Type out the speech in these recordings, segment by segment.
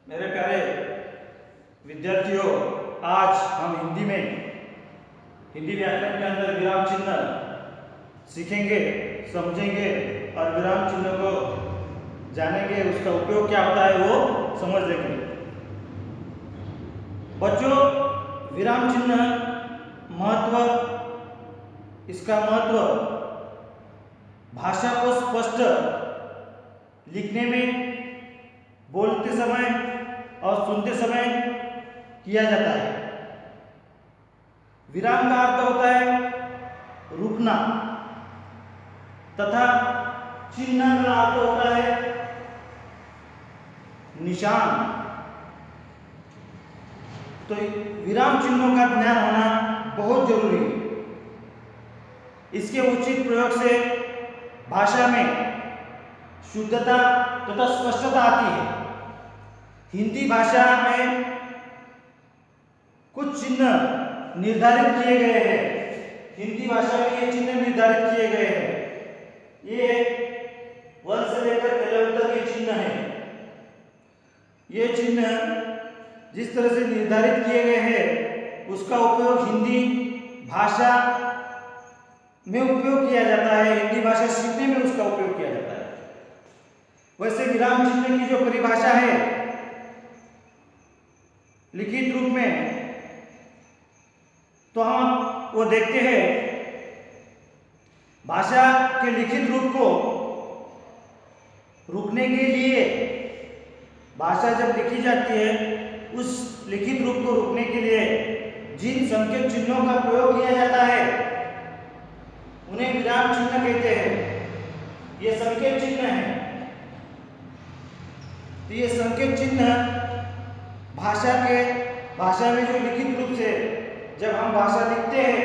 मेरे प्यारे विद्यार्थियों, आज हम हिंदी व्याकरण के अंदर विराम चिन्ह सीखेंगे, समझेंगे और विराम चिन्ह को जानेंगे, उसका उपयोग क्या होता है वो समझ लेंगे। बच्चों, विराम चिन्ह महत्व, इसका महत्व भाषा को स्पष्ट लिखने में, बोलते समय और सुनते समय किया जाता है। विराम का अर्थ होता है रुकना तथा चिन्ह का अर्थ होता है निशान। तो विराम चिन्हों का ज्ञान होना बहुत जरूरी है। इसके उचित प्रयोग से भाषा में शुद्धता तथा स्पष्टता आती है। हिंदी भाषा में कुछ चिन्ह निर्धारित किए गए हैं। हिंदी भाषा में ये चिन्ह निर्धारित किए गए हैं। ये 1 से लेकर 11 तक ये चिन्ह है। ये चिन्ह जिस तरह से निर्धारित किए गए हैं, उसका उपयोग हिंदी भाषा में उपयोग किया जाता है। हिंदी भाषा सीखने में उसका उपयोग किया जाता है। वैसे विराम चिन्ह की जो परिभाषा है लिखित रूप में, तो हम वो देखते हैं। भाषा के लिखित रूप को रोकने के लिए, भाषा जब लिखी जाती है, उस लिखित रूप को रोकने के लिए जिन संकेत चिन्हों का प्रयोग किया जाता है उन्हें विराम चिन्ह कहते हैं। ये संकेत चिन्ह है। तो ये संकेत चिन्ह भाषा में जो लिखित रूप से जब हम भाषा लिखते हैं,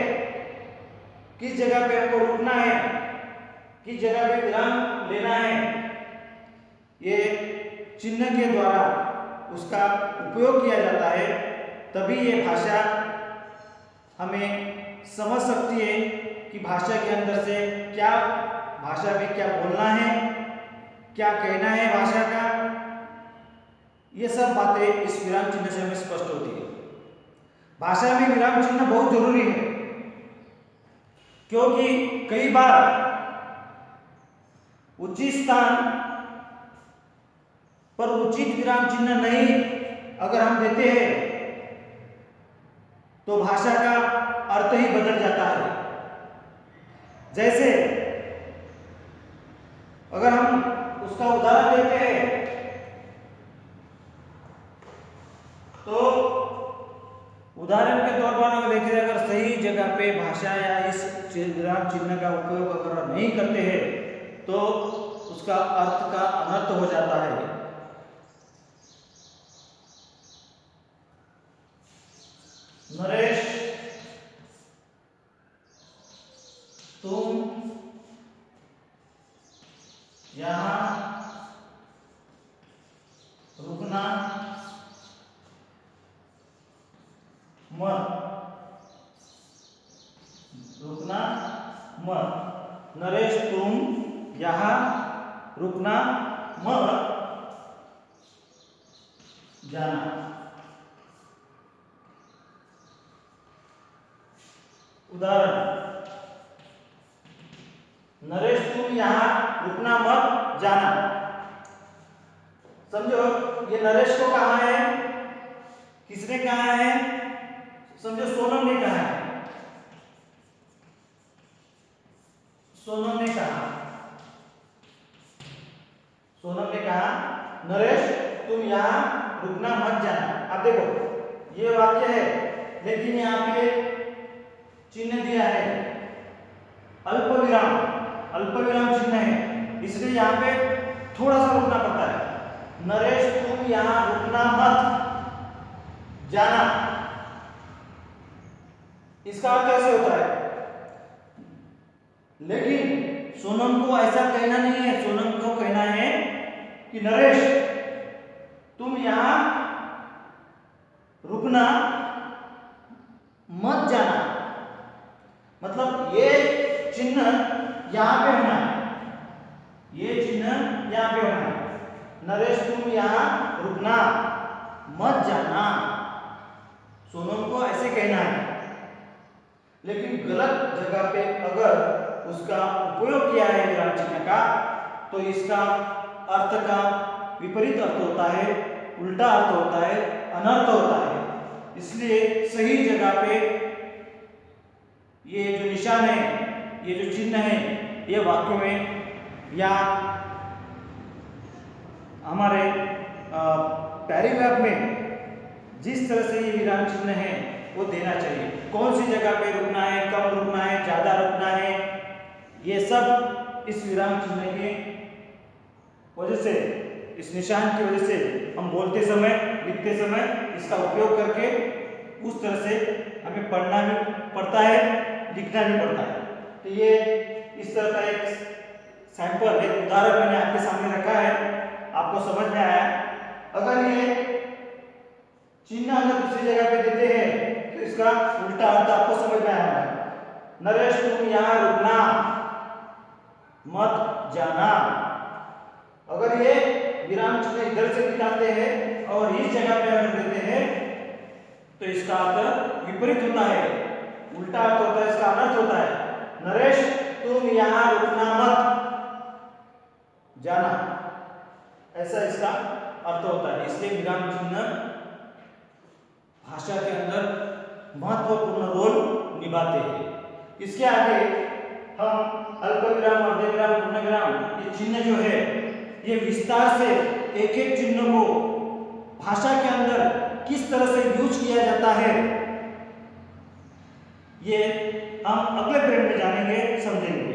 किस जगह पे हमको रुकना है, किस जगह पे विराम लेना है, ये चिन्ह के द्वारा उसका उपयोग किया जाता है। तभी ये भाषा हमें समझ सकती है कि भाषा के अंदर से क्या, भाषा में क्या बोलना है, क्या कहना है भाषा का। ये सब बातें इस विराम चिन्ह से हमें स्पष्ट होती है। भाषा में विराम चिन्ह बहुत जरूरी है, क्योंकि कई बार उचित स्थान पर उचित विराम चिन्ह नहीं अगर हम देते हैं तो भाषा का अर्थ ही बदल जाता है। जैसे अगर हम उसका उदाहरण देते हैं तो उदाहरण के तौर पर अगर देखें, अगर सही जगह पे भाषा या इस विराम चिन्ह का उपयोग अगर नहीं करते हैं तो उसका अर्थ का अनर्थ हो जाता है। नरेश, तुम यहाँ रुकना मत, रुकना मत। नरेश, तुम यहाँ रुकना मत जाना। उदाहरण, नरेश, तुम यहाँ रुकना मत जाना। समझो, ये नरेश को कहा है, किसने कहा है? समझो सोनम ने कहा है। सोनम ने कहा, नरेश, तुम यहाँ रुकना मत जाना। अब देखो, ये वाक्य है, लेकिन यहाँ पे चिन्ह दिया है अल्पविराम, अल्पविराम चिन्ह है, इसलिए यहाँ पे थोड़ा सा रुकना पड़ता है। नरेश, तुम यहाँ रुकना मत जाना, इसका अर्थ कैसे होता है? लेकिन सोनम को ऐसा कहना नहीं है। सोनम को कहना है कि नरेश, तुम यहाँ रुकना मत जाना। मतलब ये चिन्ह यहाँ पे होना है, ये चिन्ह यहाँ पे होना है। नरेश, तुम यहाँ रुकना मत जाना। सोनम को ऐसे कहना है, लेकिन गलत जगह पे अगर उसका उपयोग किया है विराम चिन्ह का, तो इसका अर्थ का विपरीत अर्थ होता है, उल्टा अर्थ होता है, अनर्थ होता है। इसलिए सही जगह पे ये जो निशान है, ये जो चिन्ह है, ये वाक्य में या हमारे पैराग्राफ में जिस तरह से ये विराम चिन्ह है वो देना चाहिए। कौन सी जगह पे रुकना है, कब रुकना है, ज्यादा रुकना है, ये सब इस विराम चिन्ह के वजह से, इस निशान की वजह से हम बोलते समय, लिखते समय इसका उपयोग करके उस तरह से हमें पढ़ना भी पड़ता है, लिखना भी पड़ता है। तो ये इस तरह का एक सैंपल, एक उदाहरण मैंने आपके सामने रखा है, आपको समझ में आया। अगर ये चिन्ह अगर दूसरी जगह पे देते हैं तो इसका उल्टा अर्थ आपको समझ में आया होगा। नरेश तुम यहाँ रुकना, मत जाना। अगर ये विराम चिन्ह इधर से निकालते हैं और इस जगह पे अगर देते हैं तो इसका अर्थ विपरीत होता है, उल्टा अर्थ होता है, इसका अनर्थ होता है। नरेश तुम यहाँ रुकना, मत जाना, ऐसा इसका अर्थ होता है। इसलिए विराम चिन्ह भाषा के अंदर महत्वपूर्ण रोल निभाते हैं। इसके आगे हम अल्पविराम, अर्धविराम, पूर्णविराम, ये चिन्ह जो है ये विस्तार से एक एक चिन्ह को भाषा के अंदर किस तरह से यूज किया जाता है, ये हम अगले पीरियड में जानेंगे, समझेंगे।